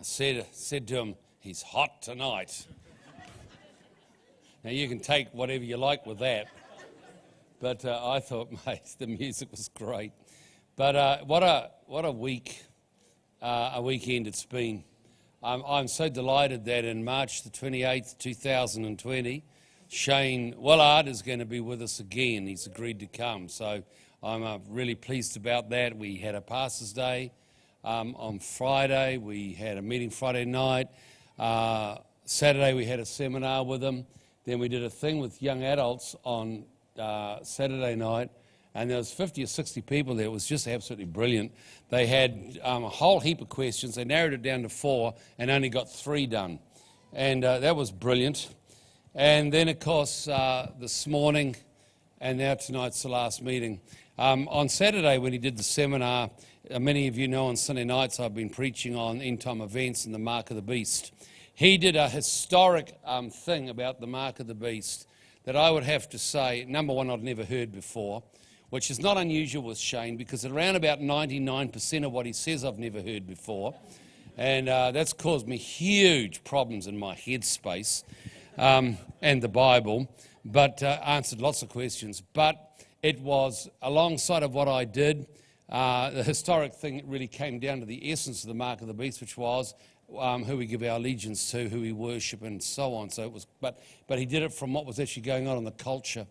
I said to him, he's hot tonight. Now, you can take whatever you like with that. But I thought, mate, the music was great. But what a weekend it's been. I'm so delighted that in March the 28th, 2020, Shane Willard is going to be with us again. He's agreed to come. So I'm really pleased about that. We had a Pastor's Day on Friday. We had a meeting Friday night. Saturday we had a seminar with him. Then we did a thing with young adults on Saturday night, and there was 50 or 60 people there. It was just absolutely brilliant. They had a whole heap of questions. They narrowed it down to 4 and only got 3 done, and that was brilliant. And then, of course, this morning, and now tonight's the last meeting. On Saturday, when he did the seminar, many of you know on Sunday nights I've been preaching on end-time events and the mark of the beast. He did a historic thing about the mark of the beast that I would have to say, number one, I'd never heard before, which is not unusual with Shane, because around about 99% of what he says I've never heard before. And that's caused me huge problems in my headspace and the Bible, but answered lots of questions. But it was alongside of what I did. The historic thing really came down to the essence of the mark of the beast, which was who we give our allegiance to, who we worship, and so on. So it was, but he did it from what was actually going on in the culture,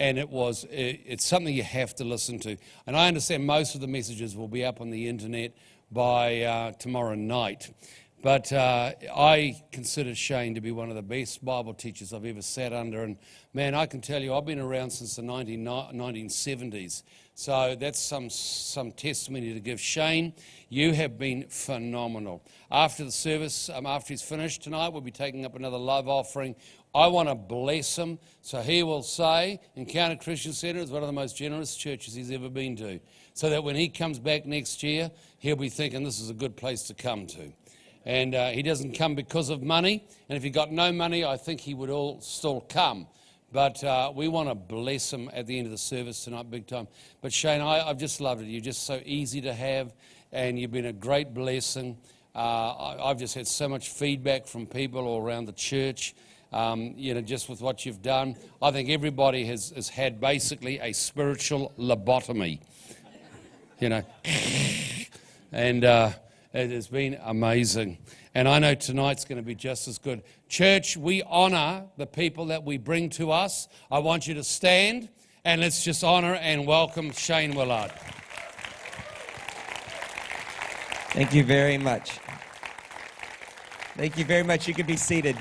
and it's something you have to listen to. And I understand most of the messages will be up on the internet by tomorrow night. But I consider Shane to be one of the best Bible teachers I've ever sat under. And man, I can tell you, I've been around since the 1970s. So that's some testimony to give. Shane, you have been phenomenal. After the service, after he's finished tonight, we'll be taking up another love offering. I want to bless him. So he will say, Encounter Christian Centre is one of the most generous churches he's ever been to. So that when he comes back next year, he'll be thinking this is a good place to come to. And he doesn't come because of money. And if he got no money, I think he would all still come. But we want to bless him at the end of the service tonight, big time. But Shane, I've just loved it. You're just so easy to have, and you've been a great blessing. I've just had so much feedback from people all around the church, just with what you've done. I think everybody has had basically a spiritual lobotomy, and it has been amazing. And I know tonight's going to be just as good. Church, we honor the people that we bring to us. I want you to stand, and let's just honor and welcome Shane Willard. Thank you very much. Thank you very much. You can be seated.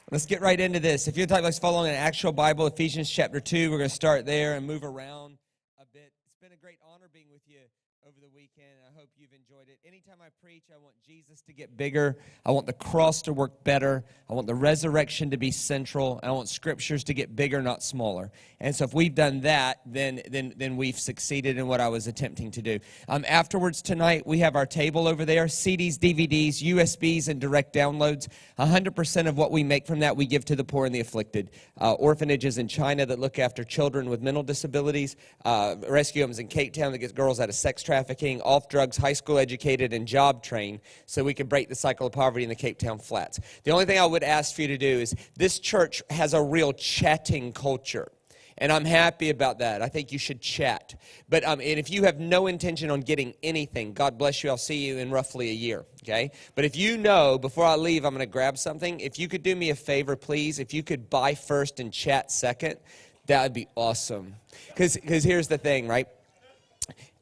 Let's get right into this. If you'd like to follow an actual Bible, Ephesians chapter 2, we're going to start there and move around a bit. It's been a great honor being with you over the weekend. I hope you've enjoyed it. Anytime I preach, I want Jesus to get bigger. I want the cross to work better. I want the resurrection to be central. I want scriptures to get bigger, not smaller. And so if we've done that, then we've succeeded in what I was attempting to do. Afterwards tonight, we have our table over there, CDs, DVDs, USBs, and direct downloads. 100% of what we make from that, we give to the poor and the afflicted. Orphanages in China that look after children with mental disabilities, rescue homes in Cape Town that get girls out of sex trafficking, off drugs, high school educated, and job trained, so we can break the cycle of poverty in the Cape Town flats. The only thing I would ask for you to do is, this church has a real chatting culture, and I'm happy about that. I think you should chat. But and if you have no intention on getting anything, God bless you, I'll see you in roughly a year, okay? But if you know, before I leave, I'm going to grab something, if you could do me a favor, please, if you could buy first and chat second, that would be awesome. Because here's the thing, right?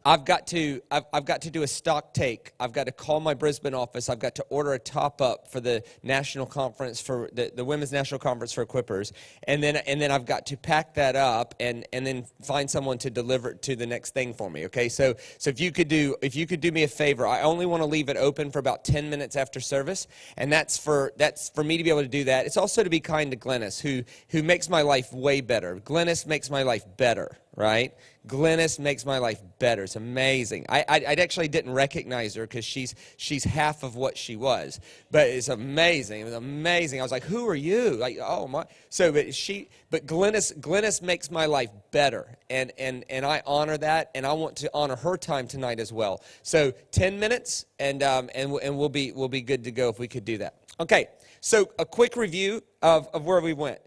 I've got to do a stock take. I've got to call my Brisbane office. I've got to order a top-up for the national conference, for the Women's National Conference for Equippers. And then I've got to pack that up and then find someone to deliver it to the next thing for me, okay? So if you could do me a favor, I only want to leave it open for about 10 minutes after service, and that's for me to be able to do that. It's also to be kind to Glennis, who makes my life way better. Glennis makes my life better, right? Glennis makes my life better. It's amazing. I actually didn't recognize her because she's half of what she was, but it's amazing. It was amazing. I was like, "Who are you?" Like, oh my. So, but Glennis makes my life better, and I honor that, and I want to honor her time tonight as well. So, 10 minutes, and we'll be good to go if we could do that. Okay. So, a quick review of where we went.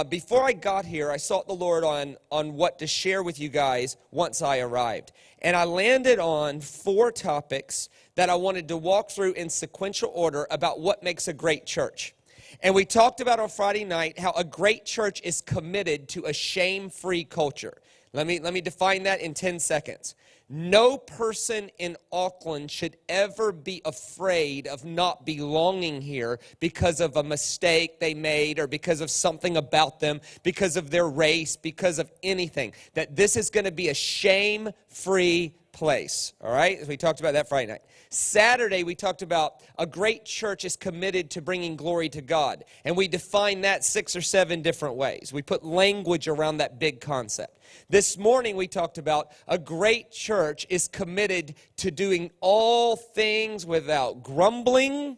Before I got here, I sought the Lord on what to share with you guys once I arrived. And I landed on 4 topics that I wanted to walk through in sequential order about what makes a great church. And we talked about on Friday night how a great church is committed to a shame-free culture. Let me define that in 10 seconds. No person in Auckland should ever be afraid of not belonging here because of a mistake they made or because of something about them, because of their race, because of anything. That this is going to be a shame-free place, all right? We talked about that Friday night. Saturday, we talked about a great church is committed to bringing glory to God, and we define that 6 or 7 different ways. We put language around that big concept. This morning, we talked about a great church is committed to doing all things without grumbling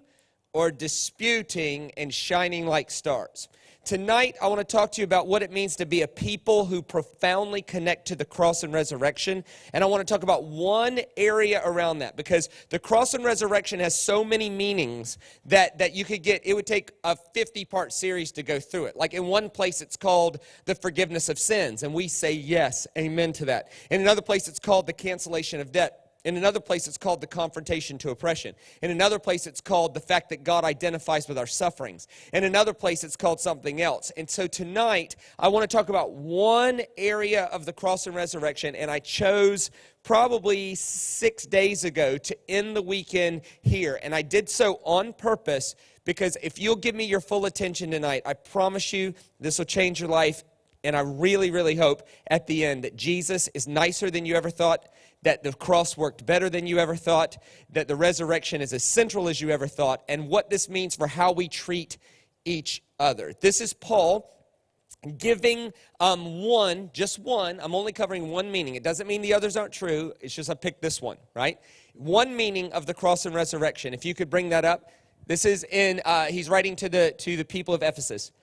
or disputing and shining like stars. Tonight, I want to talk to you about what it means to be a people who profoundly connect to the cross and resurrection. And I want to talk about one area around that, because the cross and resurrection has so many meanings that you could get. It would take a 50-part series to go through it. Like in one place, it's called the forgiveness of sins, and we say yes, amen to that. In another place, it's called the cancellation of debt. In another place, it's called the confrontation to oppression. In another place, it's called the fact that God identifies with our sufferings. In another place, it's called something else. And so tonight, I want to talk about one area of the cross and resurrection, and I chose probably 6 days ago to end the weekend here. And I did so on purpose because if you'll give me your full attention tonight, I promise you this will change your life. And I really, really hope at the end that Jesus is nicer than you ever thought, that the cross worked better than you ever thought, that the resurrection is as central as you ever thought, and what this means for how we treat each other. This is Paul giving just one. I'm only covering one meaning. It doesn't mean the others aren't true. It's just I picked this one, right? One meaning of the cross and resurrection. If you could bring that up. This is in, he's writing to the people of Ephesus.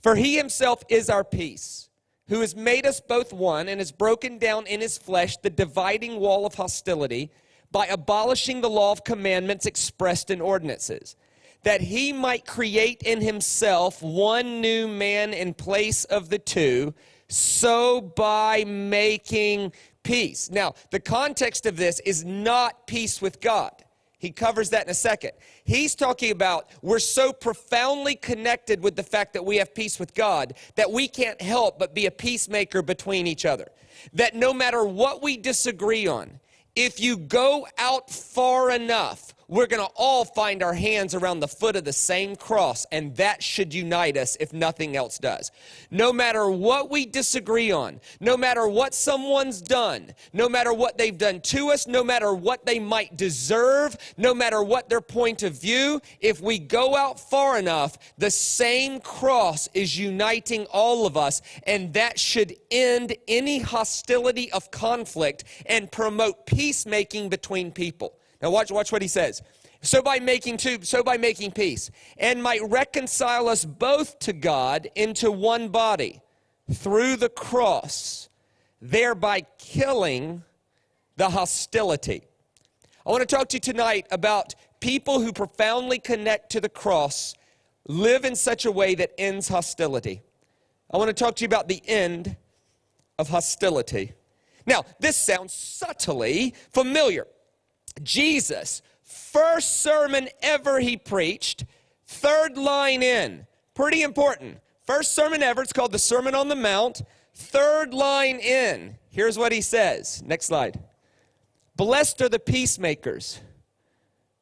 For he himself is our peace, who has made us both one and has broken down in his flesh the dividing wall of hostility by abolishing the law of commandments expressed in ordinances, that he might create in himself one new man in place of the two, so by making peace. Now, the context of this is not peace with God. He covers that in a second. He's talking about we're so profoundly connected with the fact that we have peace with God that we can't help but be a peacemaker between each other. That no matter what we disagree on, if you go out far enough, we're going to all find our hands around the foot of the same cross, and that should unite us if nothing else does. No matter what we disagree on, no matter what someone's done, no matter what they've done to us, no matter what they might deserve, no matter what their point of view, if we go out far enough, the same cross is uniting all of us, and that should end any hostility of conflict and promote peacemaking between people. Now watch what he says. So by making peace, and might reconcile us both to God into one body through the cross, thereby killing the hostility. I want to talk to you tonight about people who profoundly connect to the cross, live in such a way that ends hostility. I want to talk to you about the end of hostility. Now, this sounds subtly familiar. Jesus, first sermon ever he preached, third line in. Pretty important. First sermon ever, it's called the Sermon on the Mount. Third line in. Here's what he says. Next slide. Blessed are the peacemakers,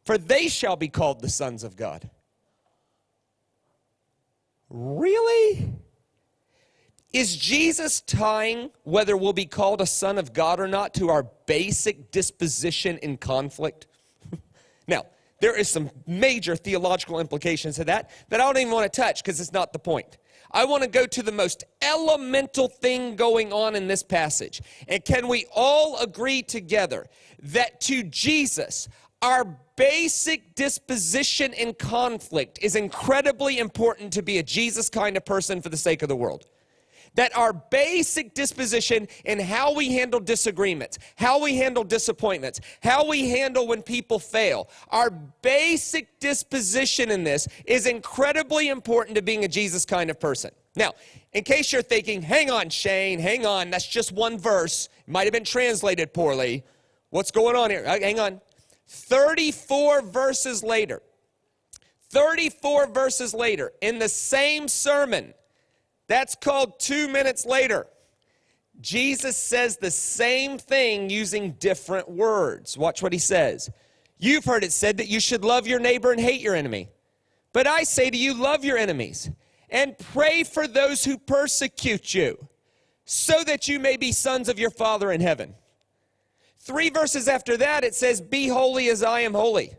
for they shall be called the sons of God. Really? Is Jesus tying whether we'll be called a son of God or not to our basic disposition in conflict? Now, there is some major theological implications to that I don't even want to touch because it's not the point. I want to go to the most elemental thing going on in this passage. And can we all agree together that to Jesus, our basic disposition in conflict is incredibly important to be a Jesus kind of person for the sake of the world? That our basic disposition in how we handle disagreements, how we handle disappointments, how we handle when people fail, our basic disposition in this is incredibly important to being a Jesus kind of person. Now, in case you're thinking, hang on, Shane, hang on, that's just one verse. It might have been translated poorly. What's going on here? Hang on. 34 verses later, in the same sermon, that's called 2 minutes later, Jesus says the same thing using different words. Watch what he says. You've heard it said that you should love your neighbor and hate your enemy. But I say to you, love your enemies and pray for those who persecute you, so that you may be sons of your Father in heaven. 3 verses after that, it says, be holy as I am holy.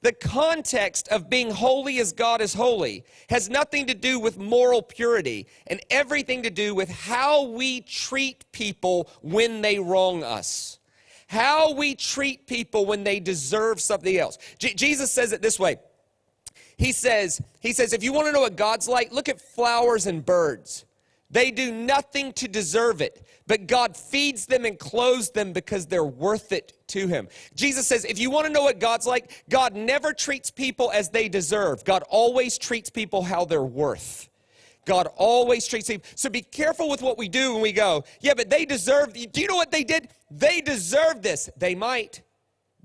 The context of being holy as God is holy has nothing to do with moral purity and everything to do with how we treat people when they wrong us. How we treat people when they deserve something else. Jesus says it this way. He says, if you want to know what God's like, look at flowers and birds. They do nothing to deserve it, but God feeds them and clothes them because they're worth it to him. Jesus says, if you want to know what God's like, God never treats people as they deserve. God always treats people how they're worth. God always treats people. So be careful with what we do when we go, yeah, but they deserve, do you know what they did? They deserve this. They might,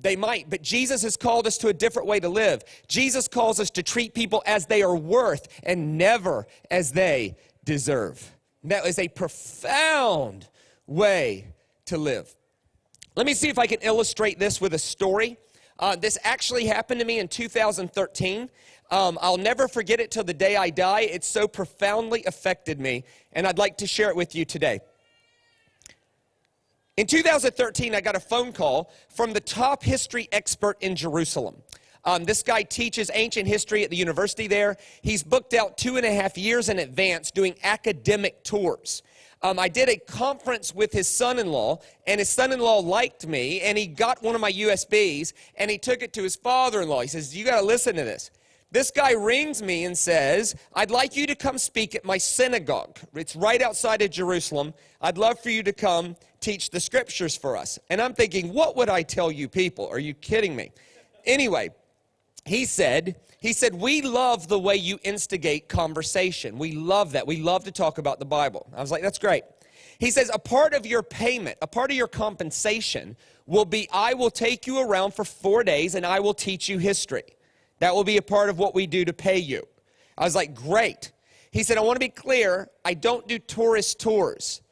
but Jesus has called us to a different way to live. Jesus calls us to treat people as they are worth and never as they deserve. That is a profound way to live. Let me see if I can illustrate this with a story. This actually happened to me in 2013. I'll never forget it till the day I die. It so profoundly affected me, and I'd like to share it with you today. In 2013, I got a phone call from the top history expert in Jerusalem. This guy teaches ancient history at the university there. He's booked out 2.5 years in advance doing academic tours. I did a conference with his son-in-law, and his son-in-law liked me, and he got one of my USBs, and he took it to his father-in-law. He says, you got to listen to this. This guy rings me and says, I'd like you to come speak at my synagogue. It's right outside of Jerusalem. I'd love for you to come teach the scriptures for us. And I'm thinking, what would I tell you people? Are you kidding me? Anyway, he said, we love the way you instigate conversation. We love that. We love to talk about the Bible. I was like, that's great. He says, a part of your payment, a part of your compensation will be, I will take you around for 4 days and I will teach you history. That will be a part of what we do to pay you. I was like, great. He said, I want to be clear, I don't do tourist tours.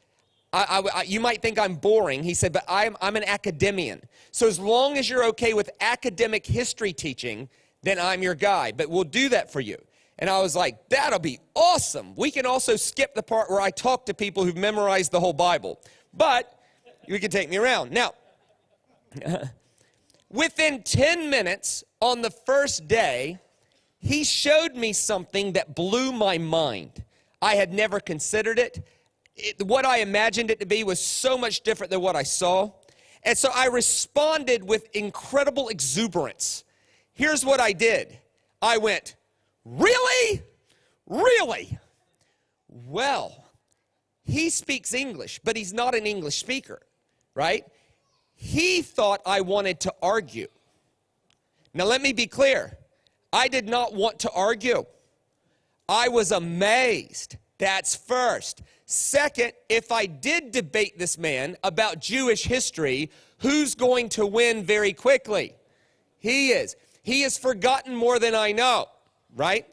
You might think I'm boring. He said, but I'm an academician. So as long as you're okay with academic history teaching, then I'm your guy. But we'll do that for you. And I was like, that'll be awesome. We can also skip the part where I talk to people who've memorized the whole Bible. But you can take me around. Now, within 10 minutes on the first day, he showed me something that blew my mind. I had never considered it. What I imagined it to be was so much different than what I saw. And so I responded with incredible exuberance. Here's what I did. I went, really? Really? Well, he speaks English, but he's not an English speaker, right? He thought I wanted to argue. Now, let me be clear. I did not want to argue. I was amazed. That's first. Second, if I did debate this man about Jewish history, who's going to win very quickly? He is. He has forgotten more than I know, right?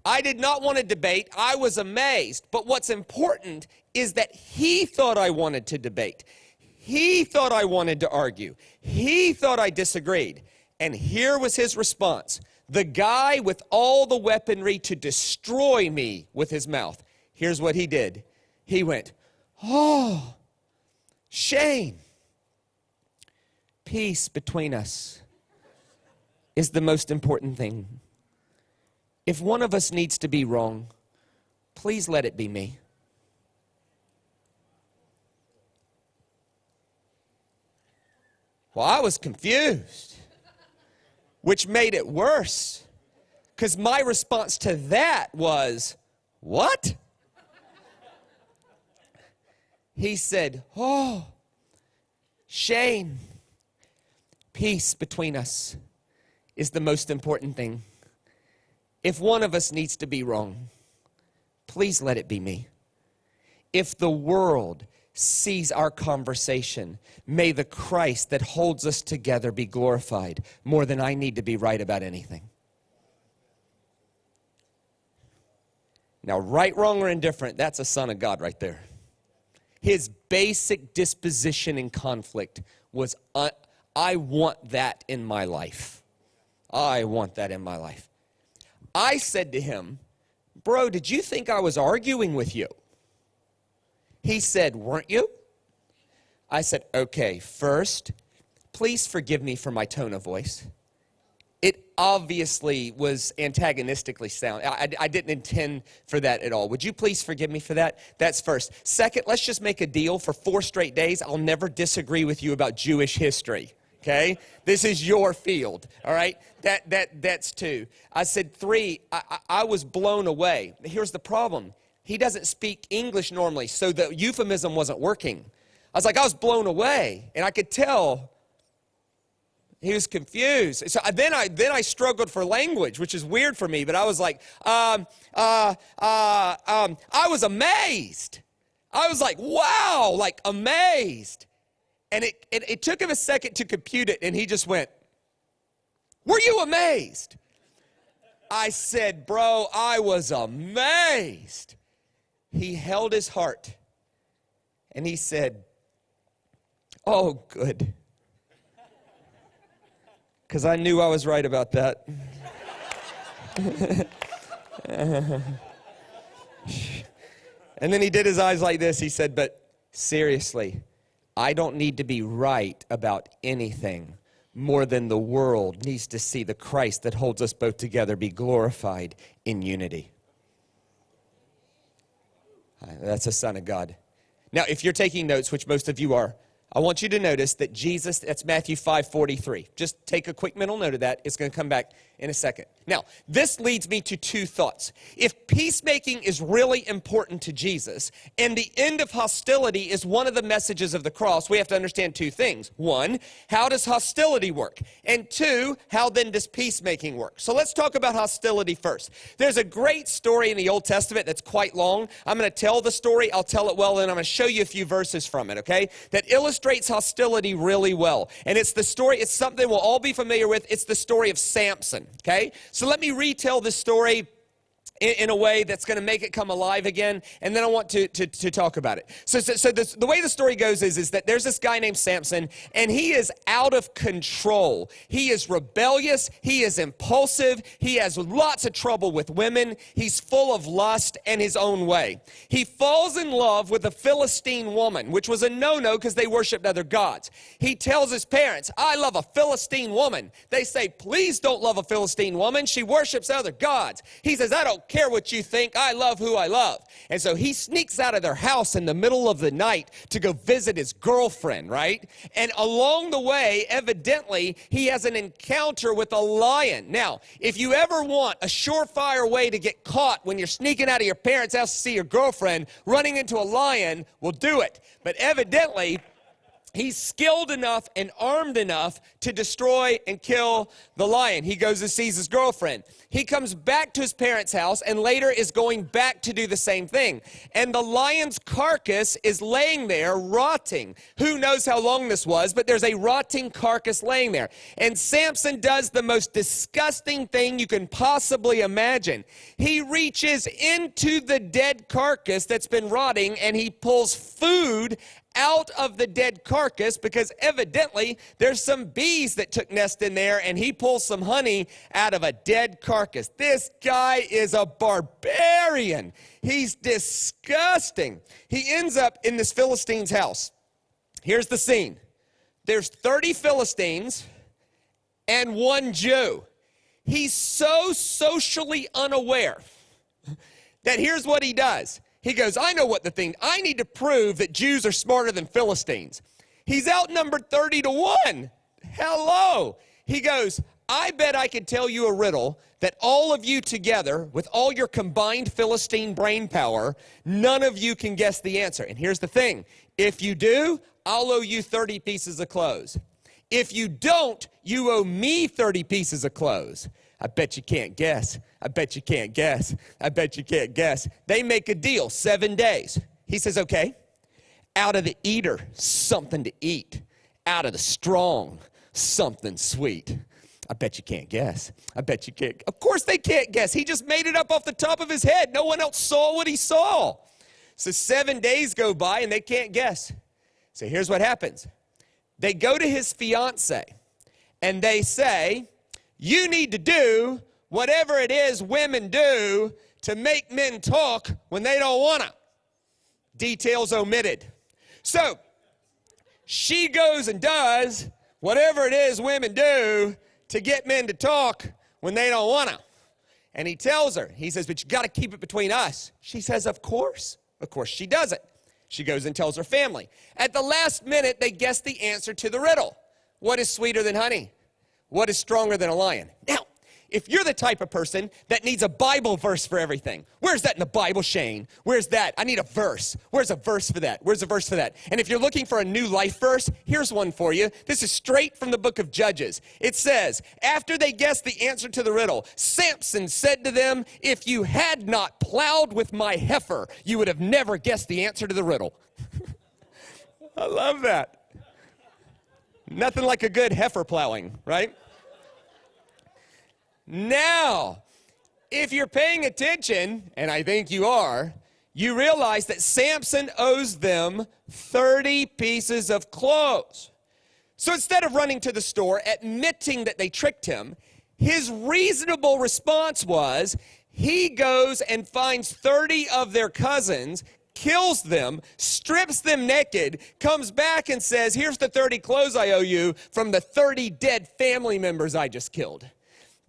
I did not want to debate. I was amazed. But what's important is that he thought I wanted to debate. He thought I wanted to argue. He thought I disagreed. And here was his response. The guy with all the weaponry to destroy me with his mouth. Here's what he did. He went, oh, Shane, peace between us is the most important thing. If one of us needs to be wrong, Please let it be me. Well, I was confused, which made it worse, because my response to that was, what? He said, oh, Shane, peace between us is the most important thing. If one of us needs to be wrong, please let it be me. If the world sees our conversation, may the Christ that holds us together be glorified more than I need to be right about anything. Now, right, wrong, or indifferent, that's a son of God right there. His basic disposition in conflict was, I want that in my life. I want that in my life. I said to him, bro, did you think I was arguing with you? He said, weren't you? I said, okay, first, please forgive me for my tone of voice. It obviously was antagonistically sound. I didn't intend for that at all. Would you please forgive me for that? That's first. Second, let's just make a deal for 4 straight days. I'll never disagree with you about Jewish history, okay? This is your field, all right? That's 2. I said 3, I was blown away. Here's the problem. He doesn't speak English normally, so the euphemism wasn't working. I was like, I was blown away, and I could tell he was confused. So then I struggled for language, which is weird for me, but I was like, I was amazed. I was like, wow, like amazed. And it took him a second to compute it, and he just went, were you amazed? I said, bro, I was amazed. He held his heart, and he said, oh, good. Because I knew I was right about that. And then he did his eyes like this. He said, but seriously, I don't need to be right about anything more than the world needs to see the Christ that holds us both together be glorified in unity. That's a son of God. Now, if you're taking notes, which most of you are, I want you to notice that Jesus, that's Matthew 5:43. Just take a quick mental note of that. It's going to come back in a second. Now, this leads me to 2 thoughts. If peacemaking is really important to Jesus, and the end of hostility is one of the messages of the cross, we have to understand 2 things. 1, how does hostility work? And 2, how then does peacemaking work? So let's talk about hostility first. There's a great story in the Old Testament that's quite long. I'm going to tell the story. I'll tell it well, and I'm going to show you a few verses from it, okay, that illustrates hostility really well. And it's the story, it's something we'll all be familiar with. It's the story of Samson, okay? So let me retell this story in a way that's going to make it come alive again, and then I want to talk about it. So the way the story goes is that there's this guy named Samson, and he is out of control. He is rebellious. He is impulsive. He has lots of trouble with women. He's full of lust and his own way. He falls in love with a Philistine woman, which was a no-no because they worshiped other gods. He tells his parents, I love a Philistine woman. They say, please don't love a Philistine woman. She worships other gods. He says, I don't care what you think. I love who I love. And so he sneaks out of their house in the middle of the night to go visit his girlfriend, right? And along the way, evidently, he has an encounter with a lion. Now, if you ever want a surefire way to get caught when you're sneaking out of your parents' house to see your girlfriend, running into a lion will do it. But evidently, he's skilled enough and armed enough to destroy and kill the lion. He goes and sees his girlfriend. He comes back to his parents' house and later is going back to do the same thing. And the lion's carcass is laying there rotting. Who knows how long this was, but there's a rotting carcass laying there. And Samson does the most disgusting thing you can possibly imagine. He reaches into the dead carcass that's been rotting and he pulls food out of the dead carcass because evidently there's some bees that took nest in there, and he pulls some honey out of a dead carcass. This guy is a barbarian. He's disgusting. He ends up in this Philistine's house. Here's the scene. There's 30 Philistines and 1 Jew. He's so socially unaware that here's what he does. He goes, I know what the thing, I need to prove that Jews are smarter than Philistines. He's outnumbered 30-1. Hello. He goes, I bet I could tell you a riddle that all of you together, with all your combined Philistine brain power, none of you can guess the answer. And here's the thing. If you do, I'll owe you 30 pieces of clothes. If you don't, you owe me 30 pieces of clothes. I bet you can't guess. I bet you can't guess. I bet you can't guess. They make a deal, 7 days. He says, okay, out of the eater, something to eat. Out of the strong, something sweet. I bet you can't guess. I bet you can't. Of course they can't guess. He just made it up off the top of his head. No one else saw what he saw. So 7 days go by and they can't guess. So here's what happens. They go to his fiance and they say, you need to do whatever it is women do to make men talk when they don't want to. Details omitted. So she goes and does whatever it is women do to get men to talk when they don't want to. And he tells her, he says, but you got to keep it between us. She says, of course. Of course she does it. She goes and tells her family. At the last minute, they guess the answer to the riddle. What is sweeter than honey? What is stronger than a lion? Now, if you're the type of person that needs a Bible verse for everything, where's that in the Bible, Shane? Where's that? I need a verse. Where's a verse for that? Where's a verse for that? And if you're looking for a new life verse, here's one for you. This is straight from the book of Judges. It says, after they guessed the answer to the riddle, Samson said to them, if you had not plowed with my heifer, you would have never guessed the answer to the riddle. I love that. Nothing like a good heifer plowing, right? Now, if you're paying attention, and I think you are, you realize that Samson owes them 30 pieces of clothes. So instead of running to the store, admitting that they tricked him, his reasonable response was, he goes and finds 30 of their cousins, kills them, strips them naked, comes back and says, here's the 30 clothes I owe you from the 30 dead family members I just killed.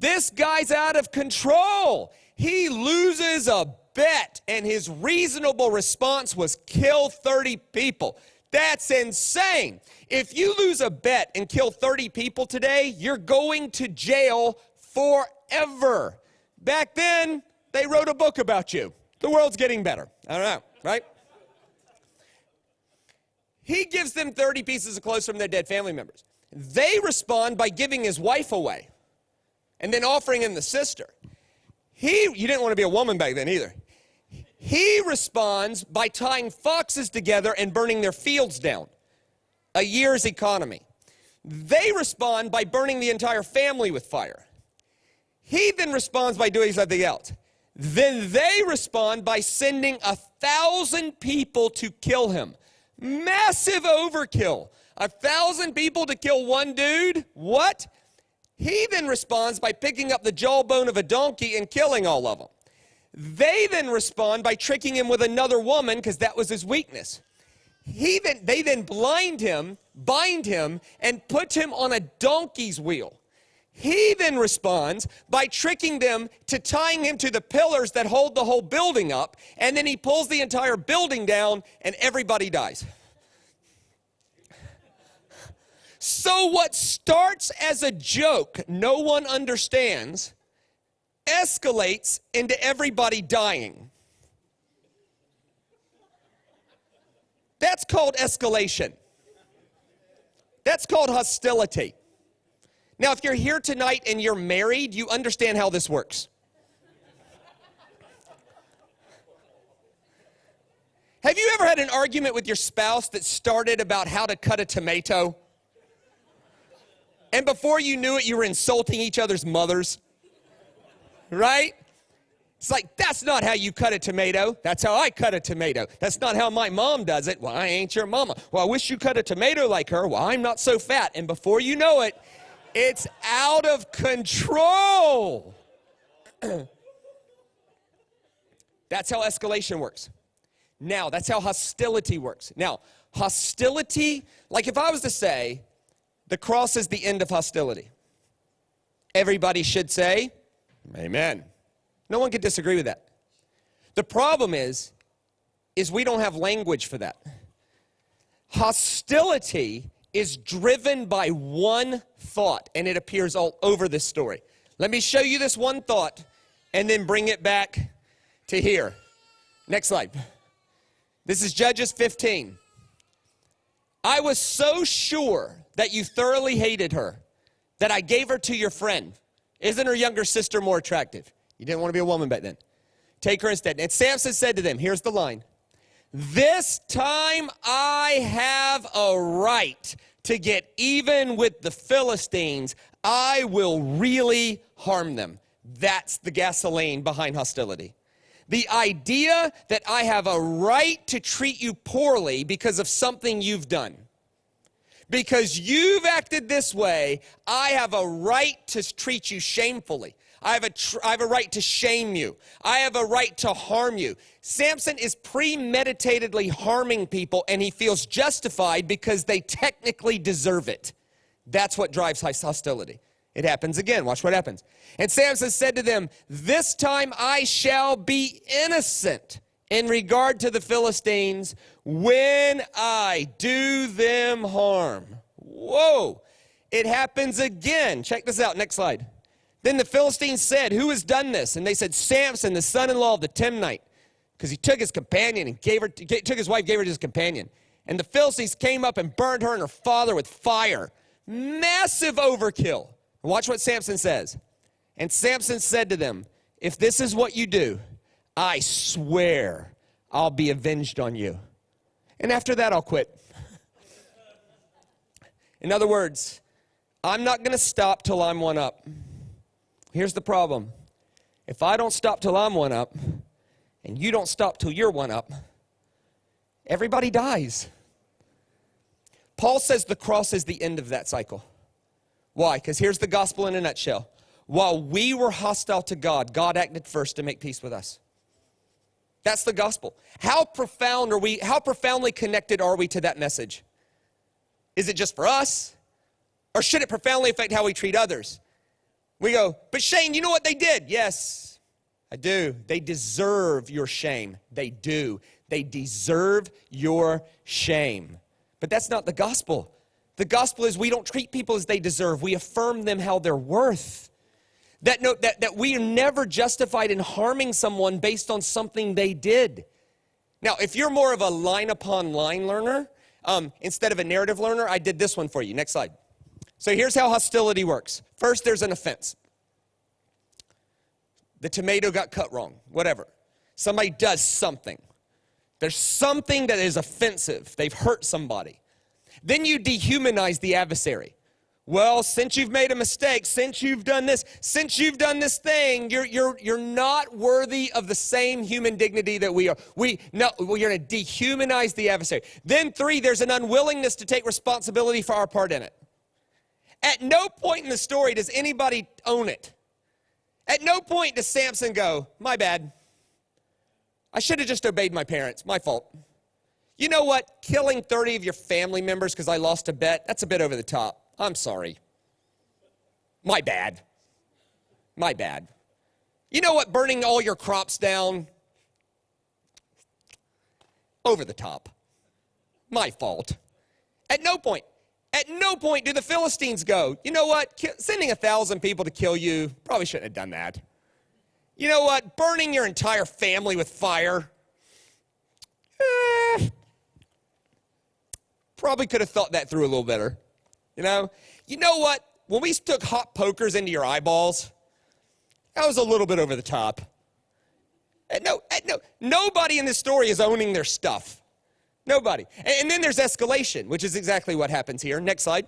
This guy's out of control. He loses a bet, and his reasonable response was kill 30 people. That's insane. If you lose a bet and kill 30 people today, you're going to jail forever. Back then, they wrote a book about you. The world's getting better. I don't know, right? He gives them 30 pieces of clothes from their dead family members. They respond by giving his wife away and then offering him the sister. You didn't want to be a woman back then either. He responds by tying foxes together and burning their fields down. A year's economy. They respond by burning the entire family with fire. He then responds by doing something else. Then they respond by sending 1,000 people to kill him. Massive overkill. 1,000 people to kill one dude? What? He then responds by picking up the jawbone of a donkey and killing all of them. They then respond by tricking him with another woman because that was his weakness. They then bind him, and put him on a donkey's wheel. He then responds by tricking them to tying him to the pillars that hold the whole building up, and then he pulls the entire building down and everybody dies. So what starts as a joke no one understands escalates into everybody dying. That's called escalation. That's called hostility. Now, if you're here tonight and you're married, you understand how this works. Have you ever had an argument with your spouse that started about how to cut a tomato? And before you knew it, you were insulting each other's mothers? Right? It's like, that's not how you cut a tomato. That's how I cut a tomato. That's not how my mom does it. Well, I ain't your mama. Well, I wish you cut a tomato like her. Well, I'm not so fat. And before you know it, it's out of control. That's how escalation works. Now, that's how hostility works. Now, hostility, like if I was to say, the cross is the end of hostility, everybody should say, amen. No one could disagree with that. The problem is we don't have language for that. Hostility is driven by one thought, and it appears all over this story. Let me show you this one thought, and then bring it back to here. Next slide. This is Judges 15. I was so sure that you thoroughly hated her that I gave her to your friend. Isn't her younger sister more attractive? You didn't want to be a woman back then. Take her instead. And Samson said to them, here's the line. This time I have a right to get even with the Philistines. I will really harm them. That's the gasoline behind hostility. The idea that I have a right to treat you poorly because of something you've done. Because you've acted this way, I have a right to treat you shamefully. I have a right to shame you. I have a right to harm you. Samson is premeditatedly harming people, and he feels justified because they technically deserve it. That's what drives hostility. It happens again. Watch what happens. And Samson said to them, this time I shall be innocent in regard to the Philistines when I do them harm. Whoa. It happens again. Check this out. Next slide. Then the Philistines said, who has done this? And they said, Samson, the son-in-law of the Timnite, because he took his companion and took his wife, gave her to his companion. And the Philistines came up and burned her and her father with fire. Massive overkill. Watch what Samson says. And Samson said to them, if this is what you do, I swear I'll be avenged on you. And after that, I'll quit. In other words, I'm not going to stop till I'm one up. Here's the problem. If I don't stop till I'm one up, and you don't stop till you're one up, everybody dies. Paul says the cross is the end of that cycle. Why? Because here's the gospel in a nutshell. While we were hostile to God, God acted first to make peace with us. That's the gospel. How profoundly connected are we to that message? Is it just for us? Or should it profoundly affect how we treat others? We go, but Shane, you know what they did? Yes, I do. They deserve your shame. They do. They deserve your shame. But that's not the gospel. The gospel is we don't treat people as they deserve. We affirm them how they're worth. That we are never justified in harming someone based on something they did. Now, if you're more of a line-upon-line learner, instead of a narrative learner, I did this one for you. Next slide. So here's how hostility works. First, there's an offense. The tomato got cut wrong, whatever. Somebody does something. There's something that is offensive. They've hurt somebody. Then you dehumanize the adversary. Well, since you've made a mistake, since you've done this thing, you're not worthy of the same human dignity that we are. We're going to dehumanize the adversary. Then 3, there's an unwillingness to take responsibility for our part in it. At no point in the story does anybody own it. At no point does Samson go, my bad. I should have just obeyed my parents, my fault. You know what? Killing 30 of your family members because I lost a bet, that's a bit over the top. I'm sorry. My bad. My bad. You know what? Burning all your crops down, over the top. My fault. At no point do the Philistines go, you know what? Sending 1,000 people to kill you, probably shouldn't have done that. You know what? Burning your entire family with fire, probably could have thought that through a little better. You know what? When we took hot pokers into your eyeballs, that was a little bit over the top. Nobody in this story is owning their stuff. Nobody. And then there's escalation, which is exactly what happens here. Next slide.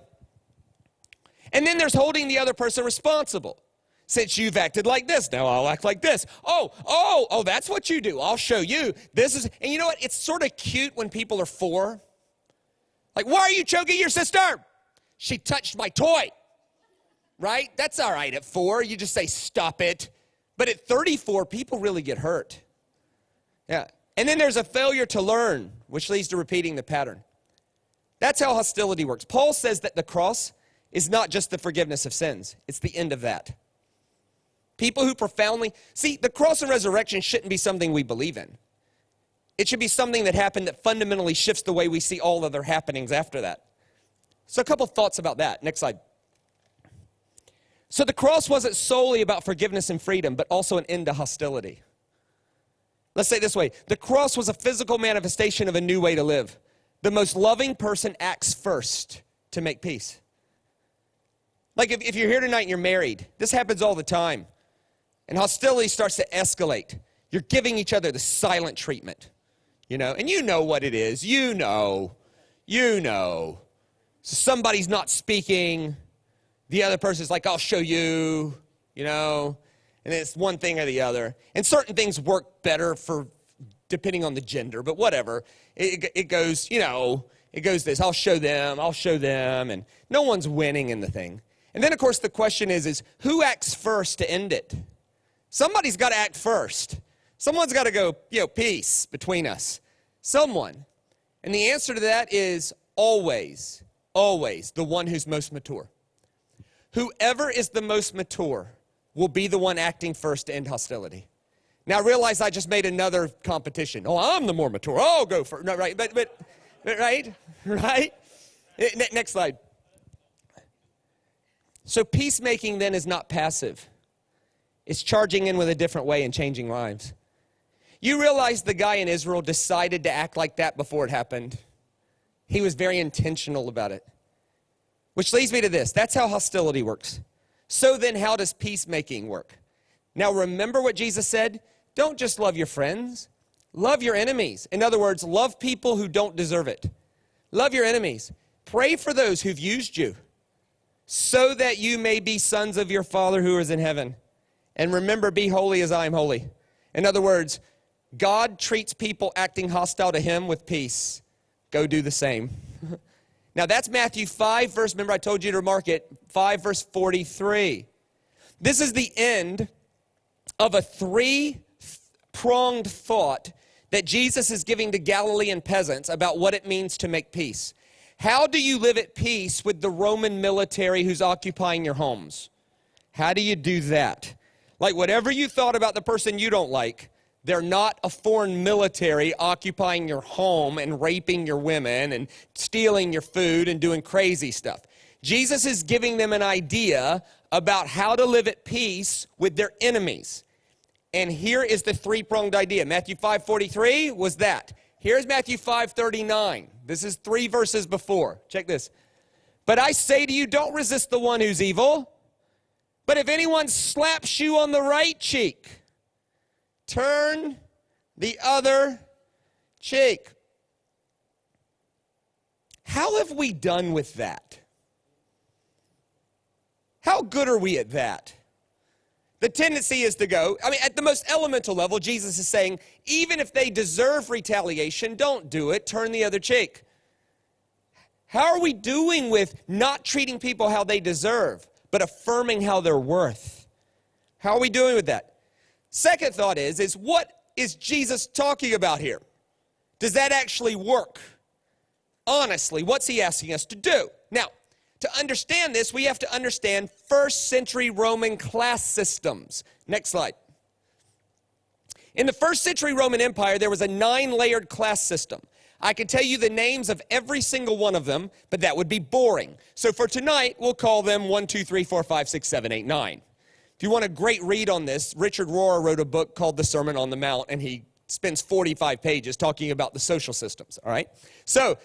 And then there's holding the other person responsible. Since you've acted like this, now I'll act like this. Oh, that's what you do. I'll show you. And you know what? It's sort of cute when people are 4. Like, why are you choking your sister? She touched my toy. Right? That's all right at 4. You just say, stop it. But at 34, people really get hurt. Yeah. And then there's a failure to learn, which leads to repeating the pattern. That's how hostility works. Paul says that the cross is not just the forgiveness of sins. It's the end of that. People who profoundly, see, the cross and resurrection shouldn't be something we believe in. It should be something that happened that fundamentally shifts the way we see all other happenings after that. So a couple thoughts about that. Next slide. So the cross wasn't solely about forgiveness and freedom, but also an end to hostility. Let's say it this way. The cross was a physical manifestation of a new way to live. The most loving person acts first to make peace. Like if you're here tonight and you're married, this happens all the time. And hostility starts to escalate. You're giving each other the silent treatment, and you know what it is. You know. So somebody's not speaking. The other person's like, I'll show you, and it's one thing or the other. And certain things work better depending on the gender, but whatever. It goes, it goes this, I'll show them, and no one's winning in the thing. And then, of course, the question is who acts first to end it? Somebody's got to act first. Someone's got to go, peace between us. Someone. And the answer to that is always the one who's most mature. Whoever is the most mature will be the one acting first to end hostility. Now, realize I just made another competition. Oh, I'm the more mature. I'll go first. No, right, but right? Next slide. So peacemaking then is not passive. It's charging in with a different way and changing lives. You realize the guy in Israel decided to act like that before it happened. He was very intentional about it. Which leads me to this. That's how hostility works. So then how does peacemaking work? Now remember what Jesus said? Don't just love your friends. Love your enemies. In other words, love people who don't deserve it. Love your enemies. Pray for those who've used you so that you may be sons of your Father who is in heaven. And remember, be holy as I am holy. In other words, God treats people acting hostile to him with peace. Go do the same. Now that's Matthew 5, remember I told you to mark it, 5 verse 43. This is the end of a three-pronged thought that Jesus is giving to Galilean peasants about what it means to make peace. How do you live at peace with the Roman military who's occupying your homes? How do you do that? Like whatever you thought about the person you don't like, they're not a foreign military occupying your home and raping your women and stealing your food and doing crazy stuff. Jesus is giving them an idea about how to live at peace with their enemies. And here is the three-pronged idea. Matthew 5:43 was that. Here's Matthew 5:39. This is 3 verses before. Check this. But I say to you, don't resist the one who's evil. But if anyone slaps you on the right cheek, turn the other cheek. How have we done with that? How good are we at that? The tendency is to go, at the most elemental level, Jesus is saying, even if they deserve retaliation, don't do it, turn the other cheek. How are we doing with not treating people how they deserve, but affirming how they're worth? How are we doing with that? Second thought is what is Jesus talking about here? Does that actually work? Honestly, what's he asking us to do? Now, to understand this, we have to understand first century Roman class systems. Next slide. In the first century Roman Empire, there was a 9-layered class system. I could tell you the names of every single one of them, but that would be boring. So for tonight, we'll call them 1, 2, 3, 4, 5, 6, 7, 8, 9. If you want a great read on this, Richard Rohr wrote a book called The Sermon on the Mount, and he spends 45 pages talking about the social systems, all right? So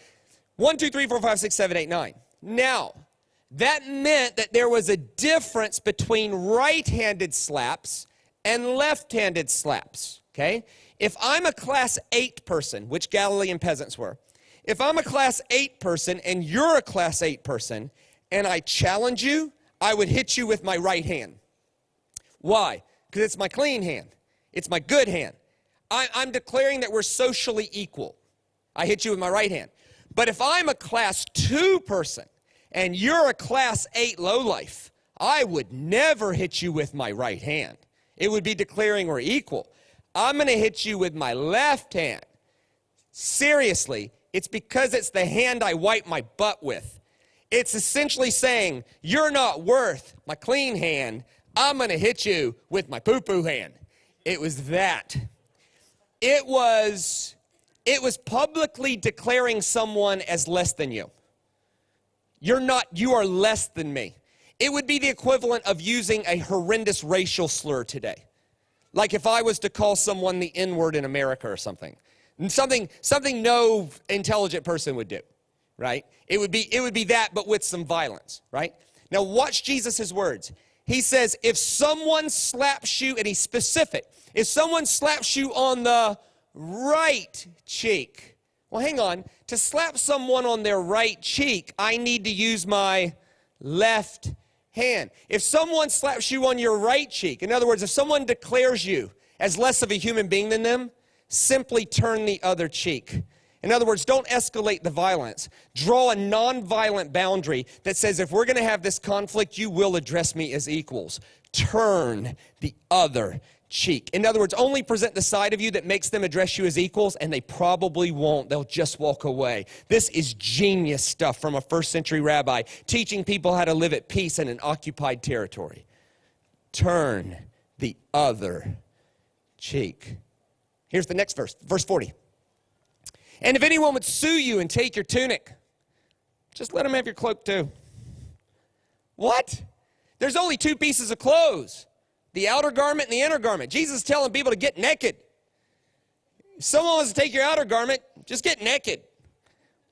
1, 2, 3, 4, 5, 6, 7, 8, 9. Now, that meant that there was a difference between right-handed slaps and left-handed slaps, okay? If I'm a class 8 person, which Galilean peasants were, if I'm a class 8 person and you're a class 8 person, and I challenge you, I would hit you with my right hand. Why? Because it's my clean hand. It's my good hand. I'm declaring that we're socially equal. I hit you with my right hand. But if I'm a class 2 person and you're a class 8 lowlife, I would never hit you with my right hand. It would be declaring we're equal. I'm going to hit you with my left hand. Seriously, it's because it's the hand I wipe my butt with. It's essentially saying, you're not worth my clean hand. I'm going to hit you with my poo-poo hand. It was that. It was publicly declaring someone as less than you. You are less than me. It would be the equivalent of using a horrendous racial slur today. Like if I was to call someone the N-word in America or something. Something no intelligent person would do, right? It would be that, but with some violence, right? Now watch Jesus' words. He says, if someone slaps you, and he's specific, if someone slaps you on the right cheek, well, hang on. To slap someone on their right cheek, I need to use my left hand. If someone slaps you on your right cheek, in other words, if someone declares you as less of a human being than them, simply turn the other cheek. In other words, don't escalate the violence. Draw a nonviolent boundary that says if we're going to have this conflict, you will address me as equals. Turn the other cheek. In other words, only present the side of you that makes them address you as equals, and they probably won't. They'll just walk away. This is genius stuff from a first century rabbi teaching people how to live at peace in an occupied territory. Turn the other cheek. Here's the next verse, verse 40. And if anyone would sue you and take your tunic, just let him have your cloak too. What? There's only two pieces of clothes, the outer garment and the inner garment. Jesus is telling people to get naked. If someone wants to take your outer garment, just get naked.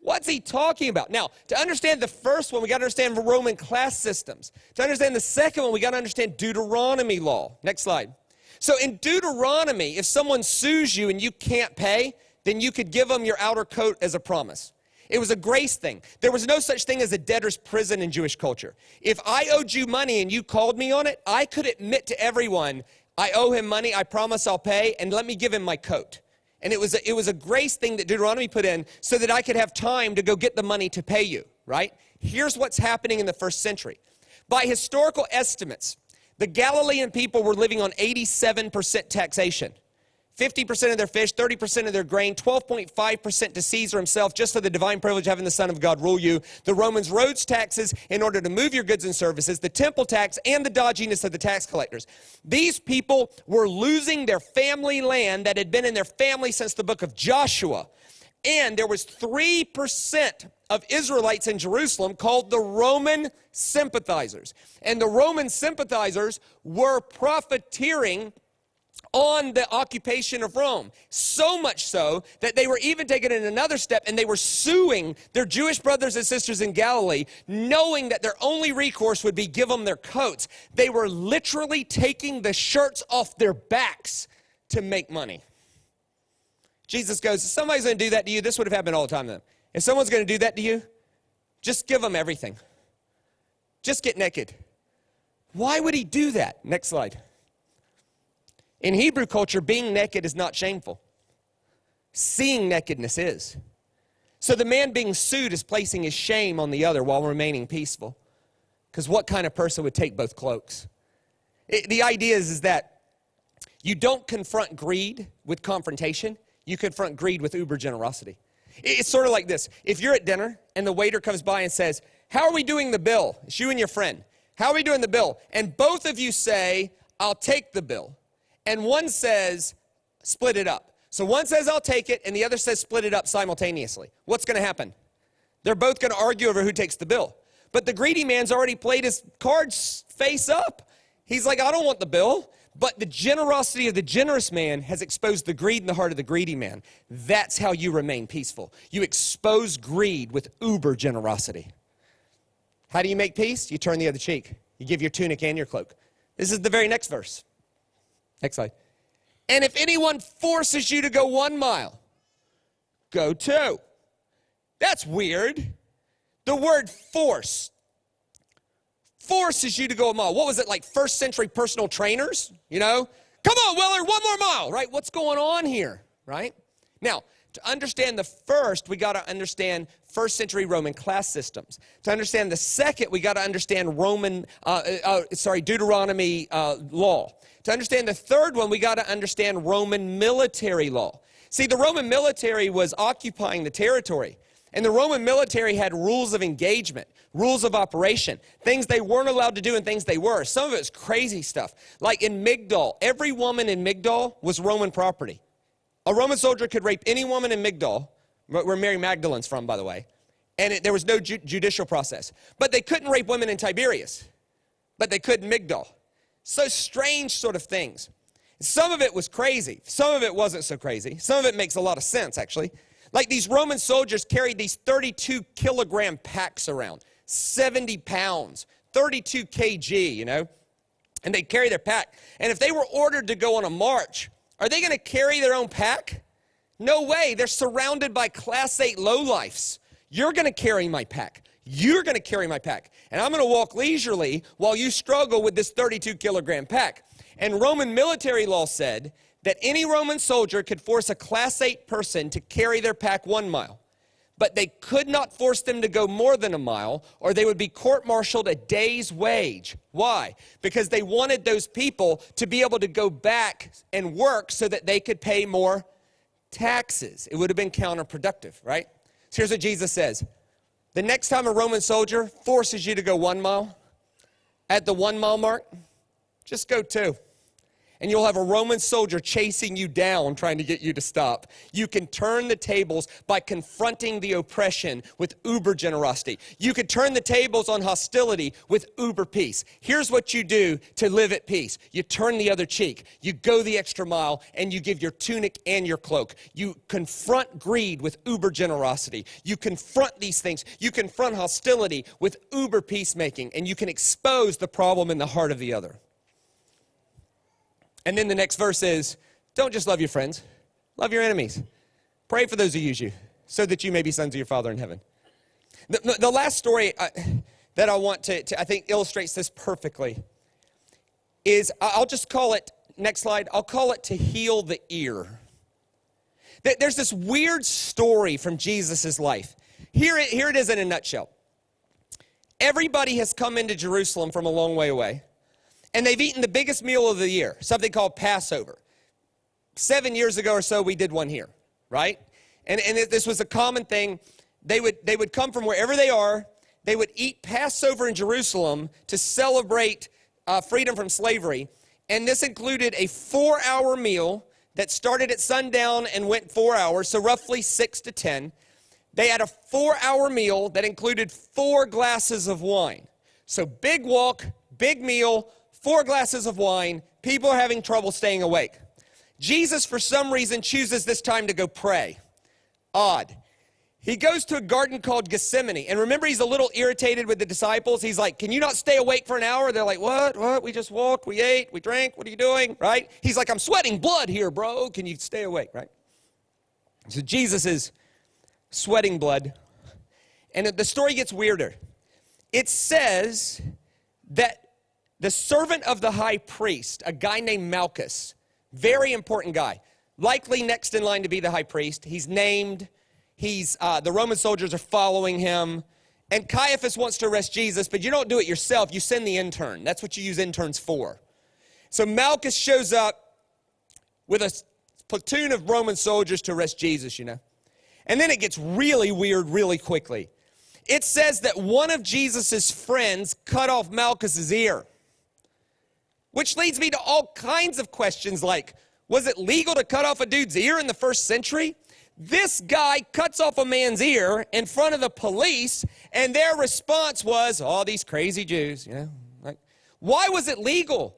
What's he talking about? Now, to understand the first one, we got to understand Roman class systems. To understand the second one, we got to understand Deuteronomy law. Next slide. So in Deuteronomy, if someone sues you and you can't pay, then you could give them your outer coat as a promise. It was a grace thing. There was no such thing as a debtor's prison in Jewish culture. If I owed you money and you called me on it, I could admit to everyone, I owe him money, I promise I'll pay, and let me give him my coat. And it was a grace thing that Deuteronomy put in so that I could have time to go get the money to pay you, right? Here's what's happening in the first century. By historical estimates, the Galilean people were living on 87% taxation. 50% of their fish, 30% of their grain, 12.5% to Caesar himself, just for the divine privilege of having the Son of God rule you. The Romans rose taxes in order to move your goods and services, the temple tax, and the dodginess of the tax collectors. These people were losing their family land that had been in their family since the book of Joshua. And there was 3% of Israelites in Jerusalem called the Roman sympathizers. And the Roman sympathizers were profiteering on the occupation of Rome. So much so that they were even taking it another step and they were suing their Jewish brothers and sisters in Galilee, knowing that their only recourse would be give them their coats. They were literally taking the shirts off their backs to make money. Jesus goes, if somebody's going to do that to you, this would have happened all the time to them. If someone's going to do that to you, just give them everything. Just get naked. Why would he do that? Next slide. In Hebrew culture, being naked is not shameful. Seeing nakedness is. So the man being sued is placing his shame on the other while remaining peaceful. Because what kind of person would take both cloaks? The idea is that you don't confront greed with confrontation. You confront greed with uber generosity. It's sort of like this. If you're at dinner and the waiter comes by and says, how are we doing the bill? It's you and your friend. How are we doing the bill? And both of you say, I'll take the bill. And one says, split it up. So one says, I'll take it, and the other says, split it up simultaneously. What's going to happen? They're both going to argue over who takes the bill. But the greedy man's already played his cards face up. He's like, I don't want the bill. But the generosity of the generous man has exposed the greed in the heart of the greedy man. That's how you remain peaceful. You expose greed with uber generosity. How do you make peace? You turn the other cheek. You give your tunic and your cloak. This is the very next verse. Next slide. And if anyone forces you to go 1 mile, go 2. That's weird. The word forces you to go a mile. What was it, like first century personal trainers? You know, come on, Willard, 1 more mile, right? What's going on here, right? Now, to understand the first, we got to understand first century Roman class systems. To understand the second, we got to understand Deuteronomy law. To understand the third one, we got to understand Roman military law. See, the Roman military was occupying the territory. And the Roman military had rules of engagement, rules of operation, things they weren't allowed to do and things they were. Some of it was crazy stuff. Like in Migdol, every woman in Migdol was Roman property. A Roman soldier could rape any woman in Migdol, where Mary Magdalene's from, by the way, and there was no judicial process. But they couldn't rape women in Tiberias, but they could in Migdol. So strange sort of things. Some of it was crazy. Some of it wasn't so crazy. Some of it makes a lot of sense, actually. Like these Roman soldiers carried these 32-kilogram packs around, 70 pounds, 32 kg, you know, and they'd carry their pack. And if they were ordered to go on a march, are they going to carry their own pack? No way. They're surrounded by Class 8 lowlifes. You're going to carry my pack. You're going to carry my pack. And I'm going to walk leisurely while you struggle with this 32-kilogram pack. And Roman military law said that any Roman soldier could force a Class 8 person to carry their pack 1 mile. But they could not force them to go more than a mile, or they would be court-martialed a day's wage. Why? Because they wanted those people to be able to go back and work so that they could pay more taxes. It would have been counterproductive, right? So here's what Jesus says. The next time a Roman soldier forces you to go 1 mile, at the 1 mile mark, just go 2. And you'll have a Roman soldier chasing you down, trying to get you to stop. You can turn the tables by confronting the oppression with uber generosity. You could turn the tables on hostility with uber peace. Here's what you do to live at peace. You turn the other cheek. You go the extra mile, and you give your tunic and your cloak. You confront greed with uber generosity. You confront these things. You confront hostility with uber peacemaking, and you can expose the problem in the heart of the other. And then the next verse is, don't just love your friends, love your enemies. Pray for those who use you, so that you may be sons of your Father in heaven. The last story that I want to I think illustrates this perfectly is, I'll just call it, next slide, I'll call it to heal the ear. There's this weird story from Jesus' life. Here it is in a nutshell. Everybody has come into Jerusalem from a long way away. And they've eaten the biggest meal of the year, something called Passover. 7 years ago or so, we did one here, right? And this was a common thing. They would come from wherever they are. They would eat Passover in Jerusalem to celebrate freedom from slavery. And this included a 4-hour meal that started at sundown and went 4 hours, so roughly 6 to 10. They had a 4-hour meal that included 4 glasses of wine. So big walk, big meal, 4 glasses of wine, people are having trouble staying awake. Jesus, for some reason, chooses this time to go pray. Odd. He goes to a garden called Gethsemane. And remember, he's a little irritated with the disciples. He's like, can you not stay awake for an hour? They're like, what? We just walked, we ate, we drank. What are you doing, right? He's like, I'm sweating blood here, bro. Can you stay awake, right? So Jesus is sweating blood. And the story gets weirder. It says that the servant of the high priest, a guy named Malchus, very important guy, likely next in line to be the high priest. He's named. The Roman soldiers are following him. And Caiaphas wants to arrest Jesus, but you don't do it yourself. You send the intern. That's what you use interns for. So Malchus shows up with a platoon of Roman soldiers to arrest Jesus, you know. And then it gets really weird really quickly. It says that one of Jesus's friends cut off Malchus's ear. Which leads me to all kinds of questions like, was it legal to cut off a dude's ear in the 1st century? This guy cuts off a man's ear in front of the police, and their response was, oh, these crazy Jews, you know. Like, why was it legal?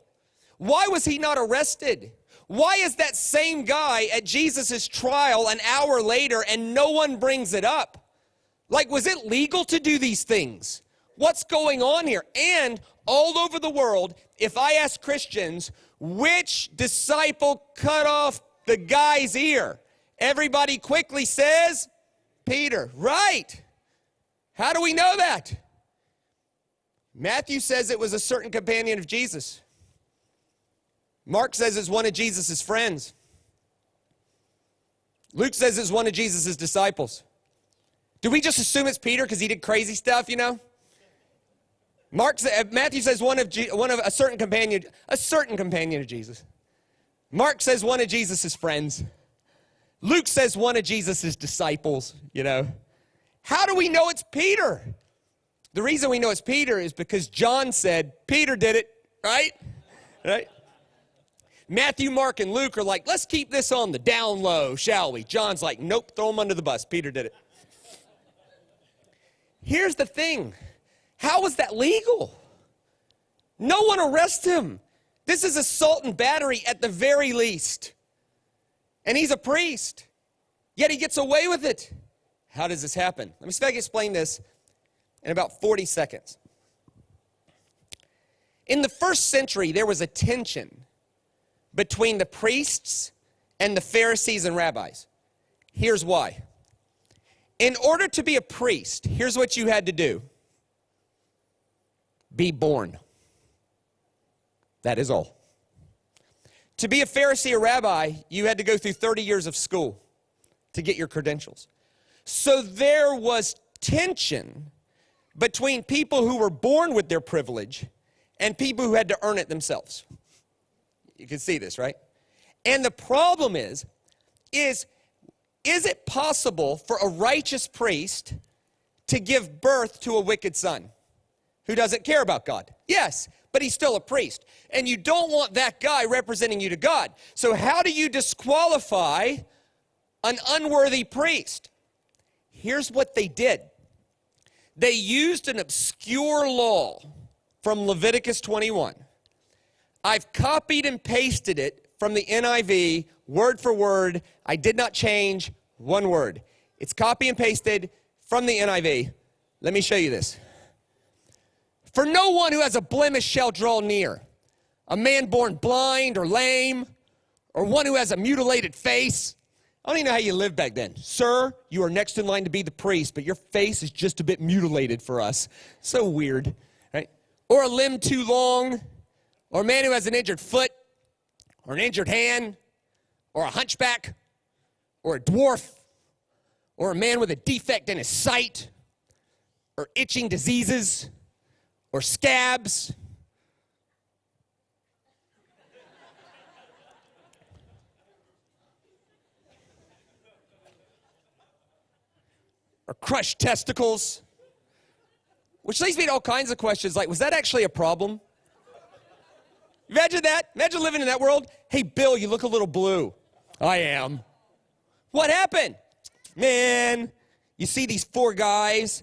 Why was he not arrested? Why is that same guy at Jesus' trial an hour later and no one brings it up? Like, was it legal to do these things? What's going on here? And all over the world, if I ask Christians, which disciple cut off the guy's ear? Everybody quickly says, Peter. Right. How do we know that? Matthew says it was a certain companion of Jesus. Mark says it's one of Jesus' friends. Luke says it's one of Jesus' disciples. Do we just assume it's Peter because he did crazy stuff, you know? Matthew says one of a certain companion of Jesus. Mark says one of Jesus' friends. Luke says one of Jesus' disciples, you know. How do we know it's Peter? The reason we know it's Peter is because John said, Peter did it, right? Right? Matthew, Mark, and Luke are like, let's keep this on the down low, shall we? John's like, nope, throw him under the bus. Peter did it. Here's the thing. How was that legal? No one arrests him. This is assault and battery at the very least. And he's a priest. Yet he gets away with it. How does this happen? Let me see if I can explain this in about 40 seconds. In the first century, there was a tension between the priests and the Pharisees and rabbis. Here's why. In order to be a priest, here's what you had to do. Be born. That is all. To be a Pharisee or rabbi, you had to go through 30 years of school to get your credentials. So there was tension between people who were born with their privilege and people who had to earn it themselves. You can see this, right? And the problem is it possible for a righteous priest to give birth to a wicked son who doesn't care about God? Yes, but he's still a priest. And you don't want that guy representing you to God. So how do you disqualify an unworthy priest? Here's what they did. They used an obscure law from Leviticus 21. I've copied and pasted it from the NIV, word for word. I did not change one word. It's copy and pasted from the NIV. Let me show you this. For no one who has a blemish shall draw near. A man born blind or lame, or one who has a mutilated face. I don't even know how you lived back then. Sir, you are next in line to be the priest, but your face is just a bit mutilated for us. So weird, right? Or a limb too long, or a man who has an injured foot, or an injured hand, or a hunchback, or a dwarf, or a man with a defect in his sight, or itching diseases, or scabs, or crushed testicles, which leads me to all kinds of questions like, was that actually a problem? Imagine that. Imagine living in that world. Hey, Bill, you look a little blue. I am. What happened? Man, you see these 4 guys,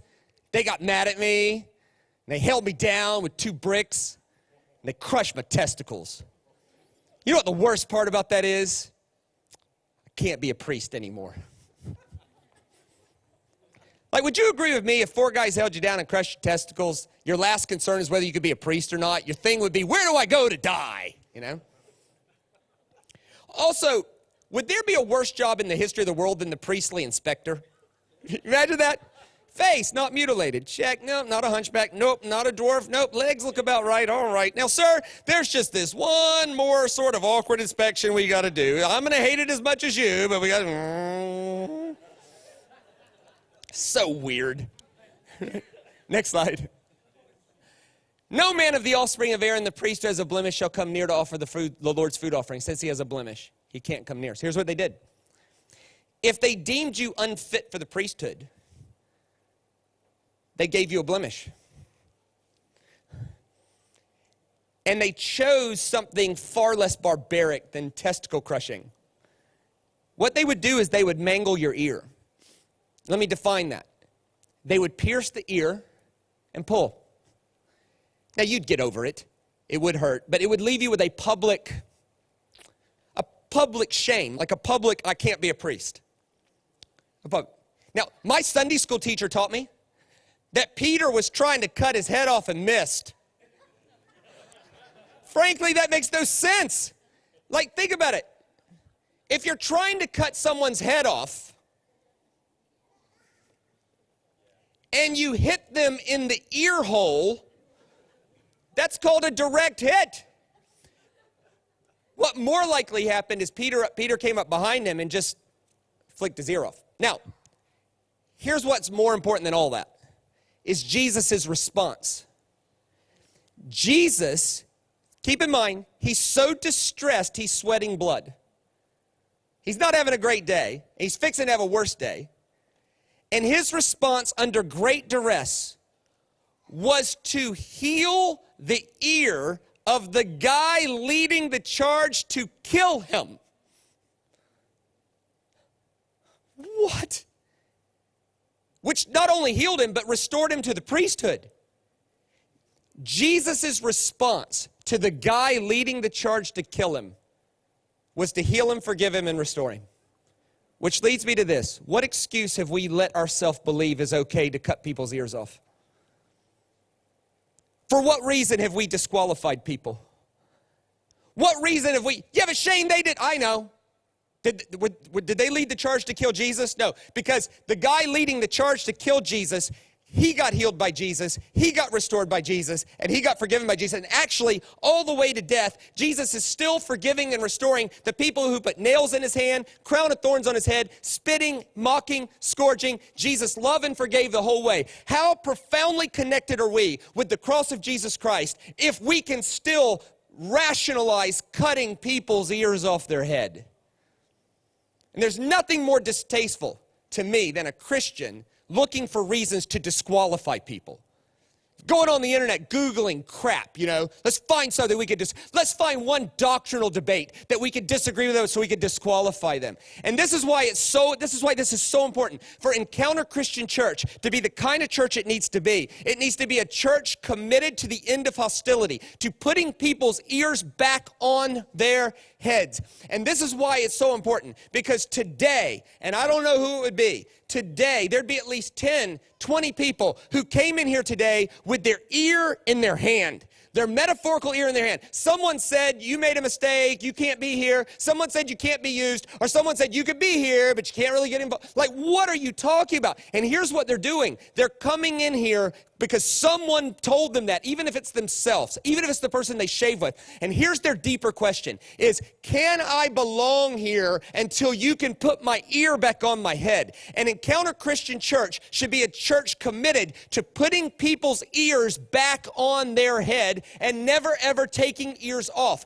they got mad at me, and they held me down with 2 bricks, and they crushed my testicles. You know what the worst part about that is? I can't be a priest anymore. Like, would you agree with me if 4 guys held you down and crushed your testicles, your last concern is whether you could be a priest or not? Your thing would be, where do I go to die? You know? Also, would there be a worse job in the history of the world than the priestly inspector? Imagine that. Face, not mutilated. Check. Nope, not a hunchback. Nope, not a dwarf. Nope, legs look about right. All right. Now, sir, there's just this one more sort of awkward inspection we got to do. I'm going to hate it as much as you, but we got to... So weird. Next slide. No man of the offspring of Aaron the priest who has a blemish shall come near to offer the Lord's food offering. Since he has a blemish, he can't come near. So here's what they did. If they deemed you unfit for the priesthood, they gave you a blemish. And they chose something far less barbaric than testicle crushing. What they would do is they would mangle your ear. Let me define that. They would pierce the ear and pull. Now, you'd get over it. It would hurt, but it would leave you with a public shame, like a public, I can't be a priest. Now, my Sunday school teacher taught me that Peter was trying to cut his head off and missed. Frankly, that makes no sense. Like, think about it. If you're trying to cut someone's head off, and you hit them in the ear hole, that's called a direct hit. What more likely happened is Peter came up behind him and just flicked his ear off. Now, here's what's more important than all that, is Jesus' response. Jesus, keep in mind, he's so distressed, he's sweating blood. He's not having a great day. He's fixing to have a worse day. And his response under great duress was to heal the ear of the guy leading the charge to kill him. What? Which not only healed him, but restored him to the priesthood. Jesus' response to the guy leading the charge to kill him was to heal him, forgive him, and restore him. Which leads me to this. What excuse have we let ourselves believe is okay to cut people's ears off? For what reason have we disqualified people? What reason have we, yeah, but Shane, they did, I know. Did they lead the charge to kill Jesus? No, because the guy leading the charge to kill Jesus, he got healed by Jesus, he got restored by Jesus, and he got forgiven by Jesus. And actually, all the way to death, Jesus is still forgiving and restoring the people who put nails in his hand, crown of thorns on his head, spitting, mocking, scourging. Jesus loved and forgave the whole way. How profoundly connected are we with the cross of Jesus Christ if we can still rationalize cutting people's ears off their head? And there's nothing more distasteful to me than a Christian looking for reasons to disqualify people. Going on the internet, Googling crap, Let's find something we could let's find one doctrinal debate that we could disagree with them so we could disqualify them. And this is why this is so important for Encounter Christian Church to be the kind of church it needs to be. It needs to be a church committed to the end of hostility, to putting people's ears back on their heads. And this is why it's so important, because today, and I don't know who it would be, today there'd be at least 10, 20 people who came in here today with their ear in their hand. Their metaphorical ear in their hand. Someone said, you made a mistake, you can't be here. Someone said you can't be used. Or someone said you could be here, but you can't really get involved. Like, what are you talking about? And here's what they're doing. They're coming in here because someone told them that, even if it's themselves, even if it's the person they shave with. And here's their deeper question is, can I belong here until you can put my ear back on my head? And Encounter Christian Church should be a church committed to putting people's ears back on their head and never ever taking ears off.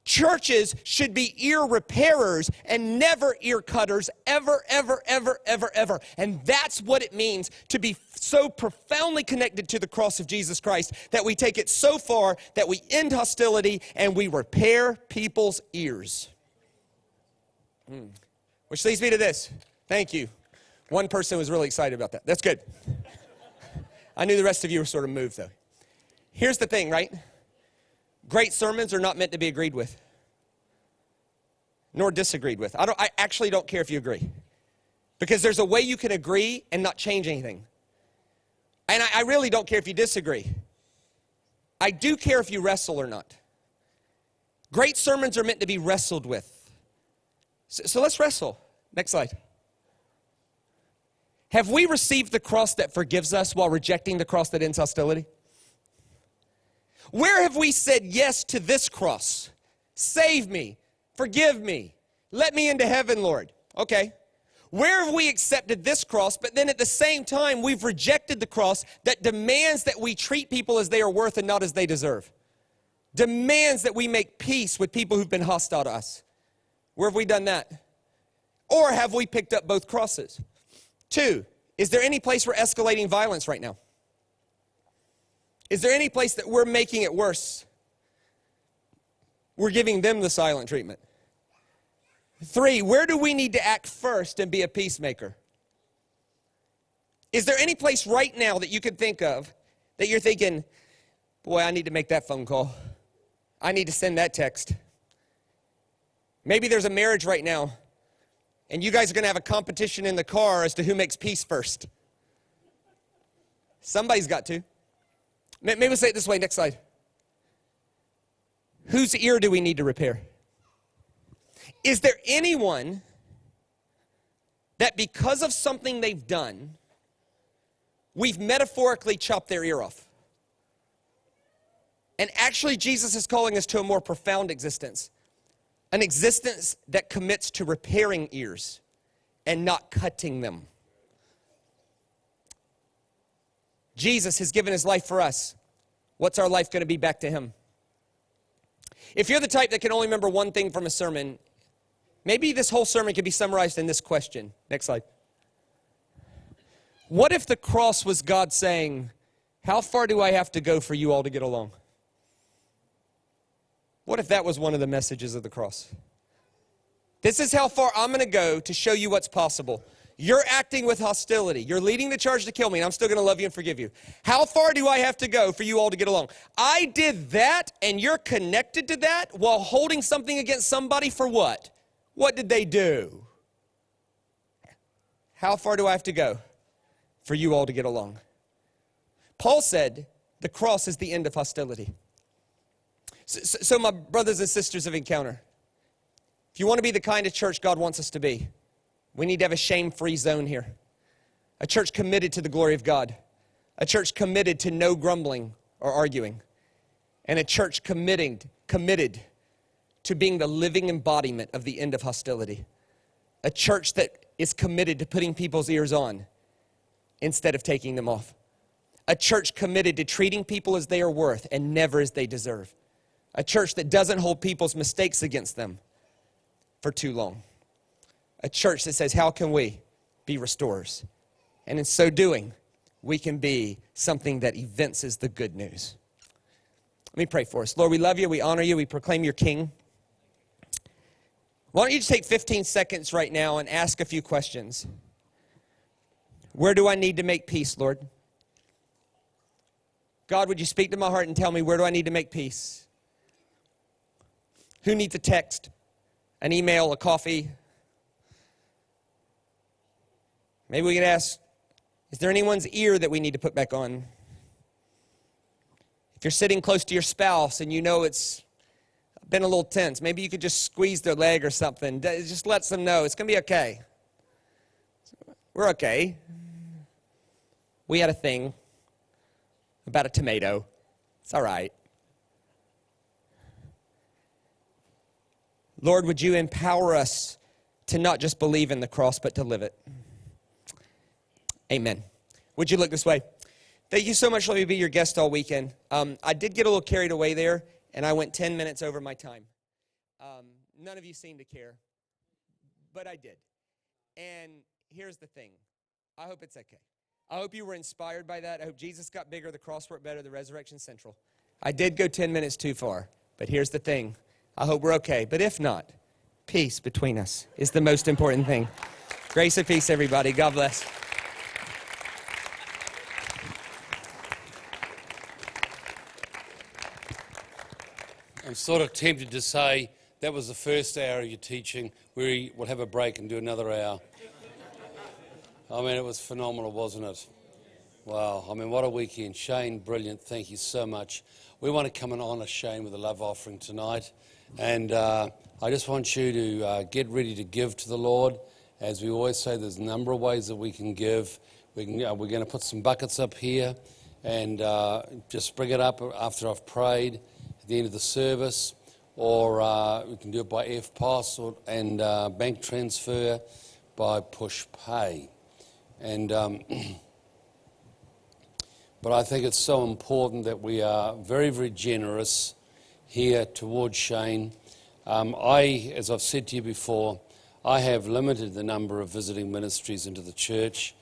Churches should be ear repairers and never ear cutters, ever, ever, ever, ever, ever. And that's what it means to be so profoundly connected to the cross of Jesus Christ that we take it so far that we end hostility and we repair people's ears. Which leads me to this. Thank you. One person was really excited about that. That's good. I knew the rest of you were sort of moved, though. Here's the thing, right? Great sermons are not meant to be agreed with, nor disagreed with. I actually don't care if you agree, because there's a way you can agree and not change anything. And I really don't care if you disagree. I do care if you wrestle or not. Great sermons are meant to be wrestled with. So let's wrestle. Next slide. Have we received the cross that forgives us while rejecting the cross that ends hostility? Where have we said yes to this cross? Save me, forgive me, let me into heaven, Lord. Okay. Where have we accepted this cross, but then at the same time, we've rejected the cross that demands that we treat people as they are worth and not as they deserve? Demands that we make peace with people who've been hostile to us. Where have we done that? Or have we picked up both crosses? 2, is there any place we're escalating violence right now? Is there any place that we're making it worse? We're giving them the silent treatment. 3, where do we need to act first and be a peacemaker? Is there any place right now that you could think of that you're thinking, boy, I need to make that phone call. I need to send that text. Maybe there's a marriage right now, and you guys are going to have a competition in the car as to who makes peace first. Somebody's got to. Maybe we'll say it this way. Next slide. Whose ear do we need to repair? Is there anyone that because of something they've done, we've metaphorically chopped their ear off? And actually, Jesus is calling us to a more profound existence. An existence that commits to repairing ears and not cutting them. Jesus has given his life for us. What's our life going to be back to him? If you're the type that can only remember one thing from a sermon, maybe this whole sermon could be summarized in this question. Next slide. What if the cross was God saying, how far do I have to go for you all to get along? What if that was one of the messages of the cross? This is how far I'm going to go to show you what's possible. You're acting with hostility. You're leading the charge to kill me, and I'm still going to love you and forgive you. How far do I have to go for you all to get along? I did that, and you're connected to that while holding something against somebody for what? What did they do? How far do I have to go for you all to get along? Paul said the cross is the end of hostility. So my brothers and sisters of Encounter, if you want to be the kind of church God wants us to be, we need to have a shame-free zone here. A church committed to the glory of God. A church committed to no grumbling or arguing. And a church committed to being the living embodiment of the end of hostility. A church that is committed to putting people's ears on instead of taking them off. A church committed to treating people as they are worth and never as they deserve. A church that doesn't hold people's mistakes against them for too long. A church that says, how can we be restorers? And in so doing, we can be something that evinces the good news. Let me pray for us. Lord, we love you. We honor you. We proclaim your King. Why don't you just take 15 seconds right now and ask a few questions? Where do I need to make peace, Lord? God, would you speak to my heart and tell me, where do I need to make peace? Who needs a text, an email, a coffee? Maybe we can ask, is there anyone's ear that we need to put back on? If you're sitting close to your spouse and you know it's been a little tense, maybe you could just squeeze their leg or something. Just let them know it's going to be okay. We're okay. We had a thing about a tomato. It's all right. Lord, would you empower us to not just believe in the cross, but to live it? Amen. Would you look this way? Thank you so much. Let me be your guest all weekend. I did get a little carried away there, and I went 10 minutes over my time. None of you seemed to care, but I did. And here's the thing. I hope it's okay. I hope you were inspired by that. I hope Jesus got bigger, the cross worked better, the resurrection central. I did go 10 minutes too far, but here's the thing. I hope we're okay. But if not, peace between us is the most important thing. Grace and peace, everybody. God bless. I'm sort of tempted to say that was the first hour of your teaching. We'll have a break and do another hour. I mean, it was phenomenal, wasn't it? Wow. I mean, what a weekend. Shane, brilliant. Thank you so much. We want to come and honour Shane with a love offering tonight. And I just want you to get ready to give to the Lord. As we always say, there's a number of ways that we can give. We're going to put some buckets up here and just bring it up after I've prayed at the end of the service. Or we can do it by EFTPOS and bank transfer by push pay. And but I think it's so important that we are very, very generous here towards Shane. As I've said to you before, I have limited the number of visiting ministries into the church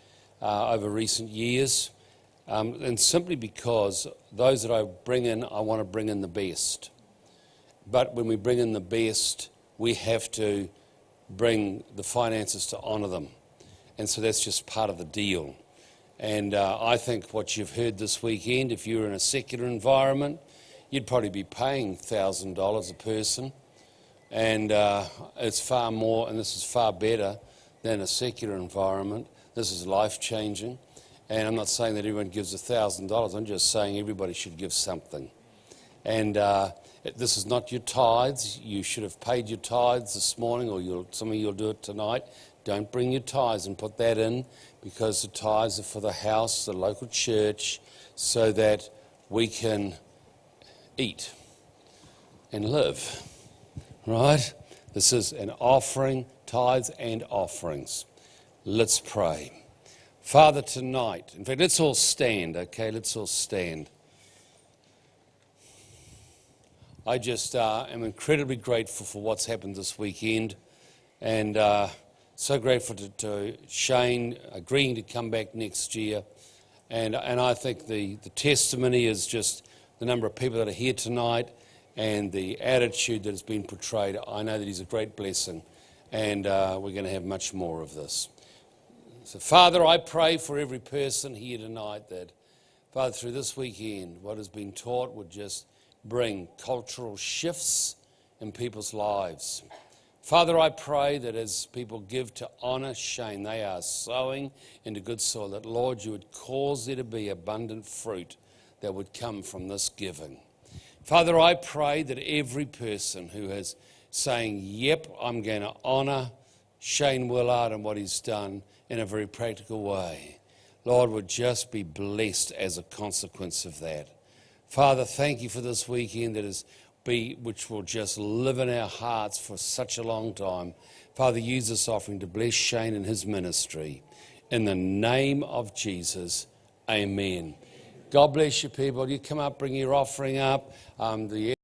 over recent years, and simply because those that I bring in, I want to bring in the best. But when we bring in the best, we have to bring the finances to honour them. And so that's just part of the deal. And I think what you've heard this weekend, if you were in a secular environment, you'd probably be paying $1,000 a person. And it's far more, and this is far better than a secular environment. This is life-changing. And I'm not saying that everyone gives $1,000. I'm just saying everybody should give something. And this is not your tithes. You should have paid your tithes this morning, or some of you will do it tonight. Don't bring your tithes and put that in, because the tithes are for the house, the local church, so that we can eat and live, right? This is an offering, tithes and offerings. Let's pray. Father, tonight, in fact, let's all stand, okay? Let's all stand. I just am incredibly grateful for what's happened this weekend, and So grateful to Shane agreeing to come back next year. And I think the testimony is just the number of people that are here tonight and the attitude that has been portrayed. I know that he's a great blessing, and we're going to have much more of this. So, Father, I pray for every person here tonight that, Father, through this weekend, what has been taught would just bring cultural shifts in people's lives. Father, I pray that as people give to honour Shane, they are sowing into good soil, that, Lord, you would cause there to be abundant fruit that would come from this giving. Father, I pray that every person who is saying, yep, I'm going to honour Shane Willard and what he's done in a very practical way, Lord, would just be blessed as a consequence of that. Father, thank you for this weekend which will just live in our hearts for such a long time. Father, use this offering to bless Shane and his ministry. In the name of Jesus, amen. God bless you, people. You come up, bring your offering up. The